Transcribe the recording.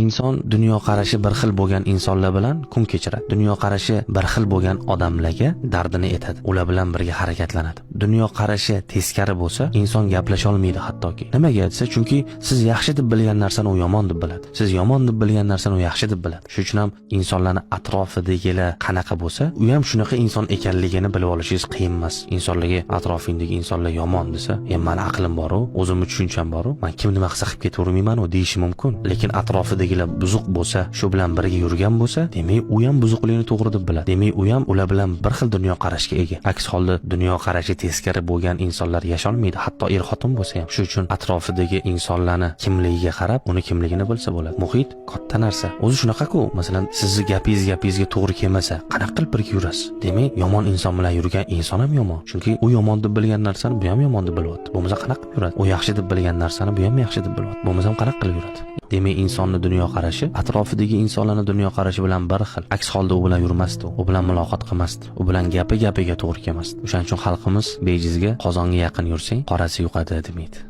Inson dunyoqarashi bir xil bo'lgan insonlar bilan kun kechiradi. Dunyoqarashi bir xil bo'lgan odamlarga dardini aytadi. Ular bilan birga harakatlanadi. Dunyoqarashi teskari bo'lsa, inson gaplasha olmaydi hattoki. Nimaga desa, chunki siz yaxshi deb bilgan narsani u yomon deb biladi. Siz yomon deb bilgan narsani u yaxshi deb biladi. Shuning uchun ham insonlarning atrofidagilar qanaqa bo'lsa, u ham shunaqa inson ekanligini bilib olishingiz qiyin emas. Insonlarga atrofingdagi insonlar yomon desa, meni aqlim bor-u, o'zimni tushuncham bor-u, men kim nima qilsa qilib ketavermayman-u deyishi mumkin. Lekin atrofidagilar buzuq bo'lsa, shu bilan birga yurgan bo'lsa, demak u ham buzuqlikni to'g'ri deb biladi. Demak u ham ular bilan bir xil dunyoqarashga ega. Aks holda dunyoqarashi teskari bo'lgan insonlar yasholmaydi, hatto er-xotin bo'lsa ham. Shuning uchun atrofidagi insonlarni kimligiga qarab, uni kimligini bilsa bo'ladi. Muhit katta narsa. O'zi shunaqa-ku, masalan, sizni gapingizga to'g'ri kelmasa, qanaqa qilib birga yurasiz? Demak, yomon inson bilan yurgan inson ham yomon. Chunki u yomon deb bilgan narsani bu ham yomon deb bilyapti. Bo'lmasa qanaqa qilib yuradi? U yaxshi deb bilgan narsani bu ham yaxshi deb bilyapti. Bo'lmasa qanaqa qilib yuradi? Demak, insonning dunyoqarashi atrofidagi insonlarning dunyoqarashi bilan bir xil. Aks holda u bilan yurmasdi, u bilan muloqot qilmasdi, u bilan gapiga to'g'ri kelmasdi. O'shaning uchun xalqimiz bejizga qozonga yaqin yursang, qorasi yuqadi demaydi.